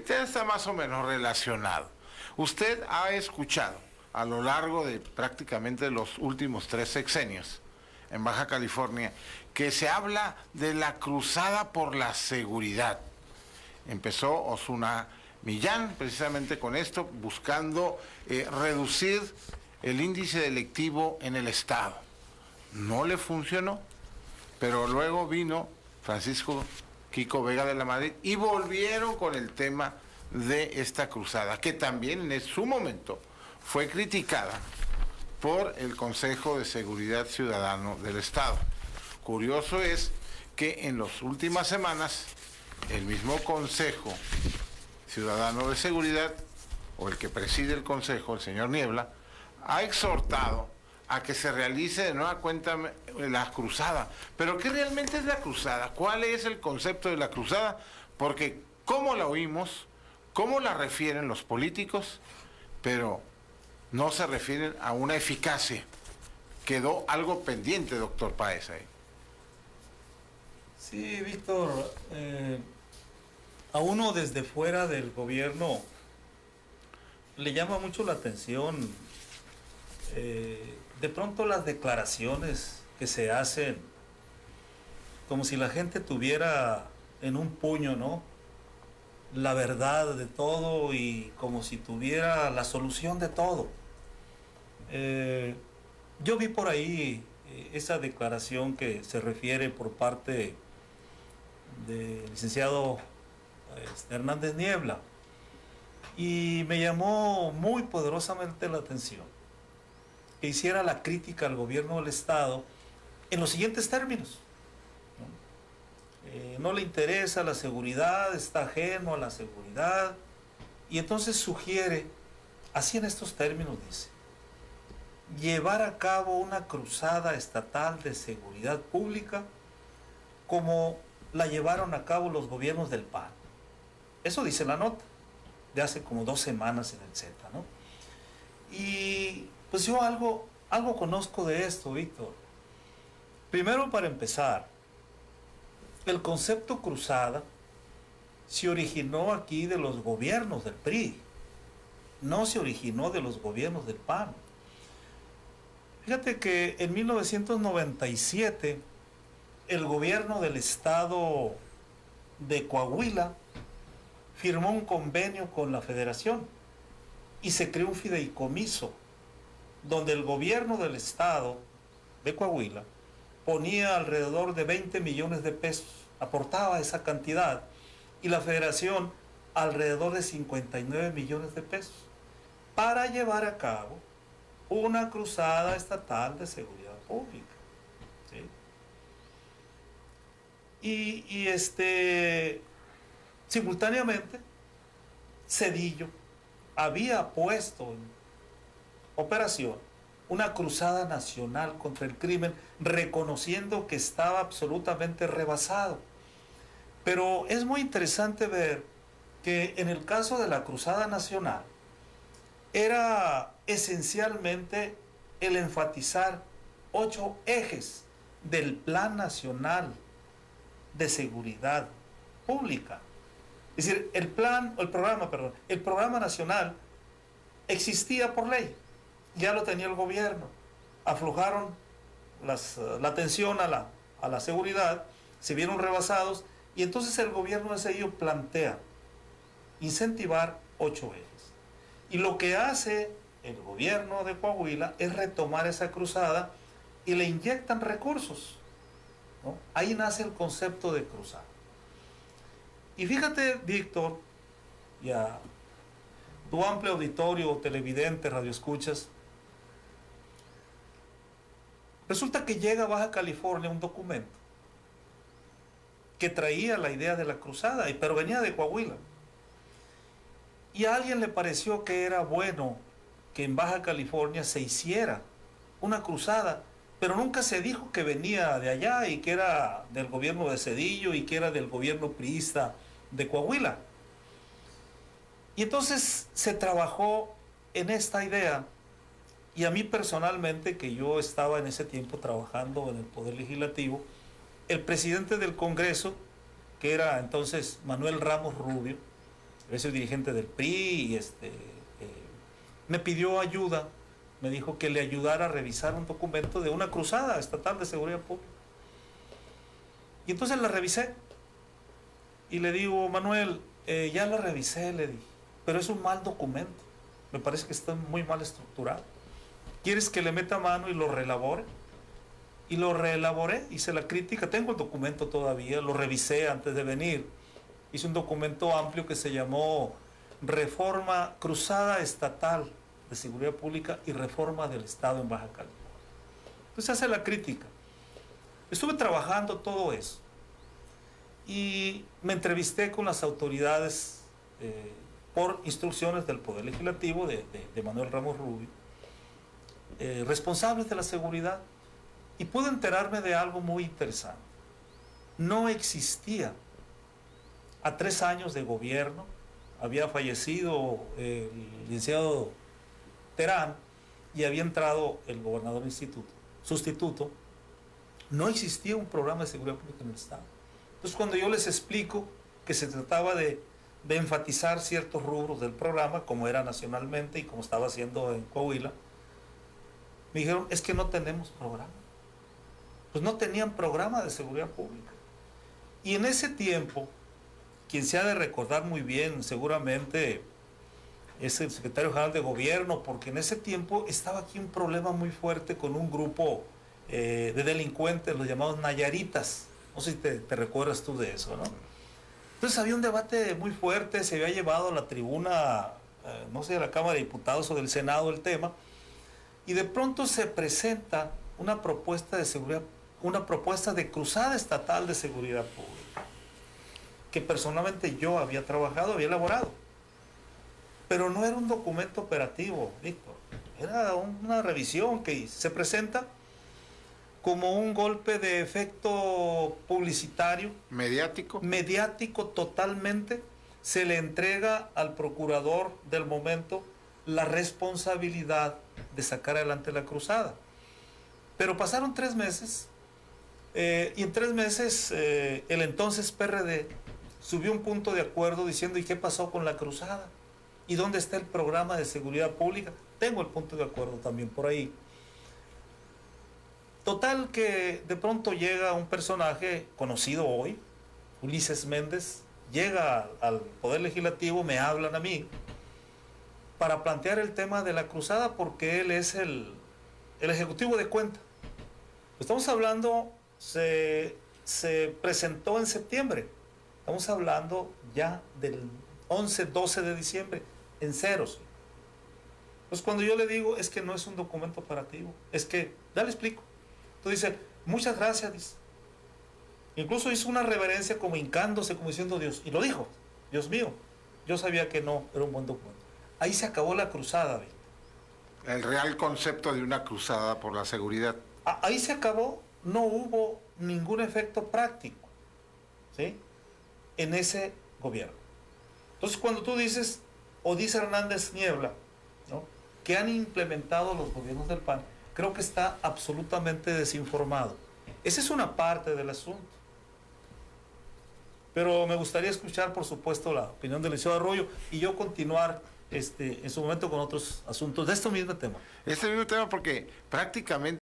que está más o menos relacionado. Usted ha escuchado a lo largo de prácticamente los últimos 3 sexenios en Baja California que se habla de la cruzada por la seguridad. Empezó Osuna Millán precisamente con esto, buscando reducir el índice delictivo en el Estado. No le funcionó, pero luego vino Francisco Kiko Vega de la Madrid y volvieron con el tema de esta cruzada, que también en su momento fue criticada por el Consejo de Seguridad Ciudadano del Estado. Curioso es que en las últimas semanas el mismo Consejo Ciudadano de Seguridad, o el que preside el Consejo, el señor Niebla, ha exhortado a que se realice de nueva cuenta la cruzada. Pero ¿qué realmente es la cruzada? ¿Cuál es el concepto de la cruzada? Porque cómo la oímos, cómo la refieren los políticos, pero no se refieren a una eficacia. Quedó algo pendiente, doctor Páez, ahí. Sí, Víctor, a uno desde fuera del gobierno le llama mucho la atención de pronto las declaraciones que se hacen, como si la gente tuviera en un puño, ¿no?, la verdad de todo y como si tuviera la solución de todo. Yo vi por ahí esa declaración que se refiere por parte del licenciado Hernández Niebla y me llamó muy poderosamente la atención que hiciera la crítica al gobierno del Estado en los siguientes términos. No le interesa la seguridad, está ajeno a la seguridad, y entonces sugiere, así en estos términos dice, llevar a cabo una cruzada estatal de seguridad pública como la llevaron a cabo los gobiernos del PAN. Eso dice la nota, de hace como 2 semanas en el Z, ¿no? Y pues yo algo conozco de esto, Víctor. Primero, para empezar, el concepto cruzada se originó aquí de los gobiernos del PRI, no se originó de los gobiernos del PAN. Fíjate que en 1997 el gobierno del estado de Coahuila firmó un convenio con la Federación y se creó un fideicomiso donde el gobierno del estado de Coahuila ponía alrededor de 20 millones de pesos, aportaba esa cantidad, y la Federación alrededor de 59 millones de pesos para llevar a cabo una cruzada estatal de seguridad pública. ¿Sí? Simultáneamente, Zedillo había puesto en operación una cruzada nacional contra el crimen, reconociendo que estaba absolutamente rebasado. Pero es muy interesante ver que en el caso de la cruzada nacional era esencialmente el enfatizar 8 ejes del Plan Nacional de Seguridad Pública. Es decir, el programa nacional existía por ley, ya lo tenía el gobierno, aflojaron la atención a la seguridad, se vieron rebasados, y entonces el gobierno de Zedillo plantea incentivar 8 ejes. Y lo que hace el gobierno de Coahuila es retomar esa cruzada y le inyectan recursos, ¿no? Ahí nace el concepto de cruzada. Y fíjate, Víctor, y a tu amplio auditorio, televidente, radioescuchas, resulta que llega a Baja California un documento que traía la idea de la cruzada, pero venía de Coahuila. Y a alguien le pareció que era bueno que en Baja California se hiciera una cruzada, pero nunca se dijo que venía de allá y que era del gobierno de Zedillo y que era del gobierno priista de Coahuila. Y entonces se trabajó en esta idea, y a mí personalmente, que yo estaba en ese tiempo trabajando en el Poder Legislativo, el presidente del Congreso, que era entonces Manuel Ramos Rubio, Yo soy dirigente del PRI y me pidió ayuda, me dijo que le ayudara a revisar un documento de una cruzada estatal de seguridad pública. Y entonces la revisé y le digo, Manuel, ya lo revisé, le dije, pero es un mal documento, me parece que está muy mal estructurado. ¿Quieres que le meta mano y lo reelabore? Y lo reelaboré, hice la crítica, tengo el documento todavía, lo revisé antes de venir. Hice un documento amplio que se llamó Reforma Cruzada Estatal de Seguridad Pública y Reforma del Estado en Baja California. Entonces hace la crítica. Estuve trabajando todo eso y me entrevisté con las autoridades por instrucciones del Poder Legislativo de Manuel Ramos Rubio, responsables de la seguridad, y pude enterarme de algo muy interesante. No existía, a 3 años de gobierno, había fallecido el licenciado Terán y había entrado el gobernador sustituto, no existía un programa de seguridad pública en el Estado. Entonces, cuando yo les explico que se trataba de enfatizar ciertos rubros del programa, como era nacionalmente y como estaba haciendo en Coahuila, me dijeron, es que no tenemos programa. Pues no tenían programa de seguridad pública. Y en ese tiempo, quien se ha de recordar muy bien, seguramente, es el secretario general de gobierno, porque en ese tiempo estaba aquí un problema muy fuerte con un grupo de delincuentes, los llamados nayaritas. No sé si te recuerdas tú de eso, ¿no? Entonces había un debate muy fuerte, se había llevado a la tribuna, no sé, de la Cámara de Diputados o del Senado el tema, y de pronto se presenta una propuesta de seguridad, una propuesta de cruzada estatal de seguridad pública, que personalmente yo había trabajado, había elaborado, pero no era un documento operativo, Víctor, era una revisión que se presenta como un golpe de efecto publicitario, mediático totalmente. Se le entrega al procurador del momento la responsabilidad de sacar adelante la cruzada. Pero pasaron 3 meses y en 3 meses el entonces PRD subió un punto de acuerdo diciendo, ¿y qué pasó con la cruzada? ¿Y dónde está el programa de seguridad pública? Tengo el punto de acuerdo también por ahí. Total que de pronto llega un personaje conocido hoy, Ulises Méndez, llega al Poder Legislativo, me hablan a mí para plantear el tema de la cruzada porque él es el ejecutivo de cuenta. Estamos hablando, se presentó en septiembre, estamos hablando ya del 11, 12 de diciembre, en ceros. Pues cuando yo le digo, es que no es un documento operativo, es que, ya le explico. Entonces dice, muchas gracias, dice. Incluso hizo una reverencia como hincándose, como diciendo Dios, y lo dijo, Dios mío, yo sabía que no era un buen documento. Ahí se acabó la cruzada, Víctor. El real concepto de una cruzada por la seguridad. Ahí se acabó, no hubo ningún efecto práctico, ¿sí?, en ese gobierno. Entonces cuando tú dices, o dice Hernández Niebla, ¿no?, que han implementado los gobiernos del PAN, creo que está absolutamente desinformado. Esa es una parte del asunto. Pero me gustaría escuchar, por supuesto, la opinión del licenciado Arroyo y yo continuar en su momento con otros asuntos de este mismo tema. Este mismo tema porque prácticamente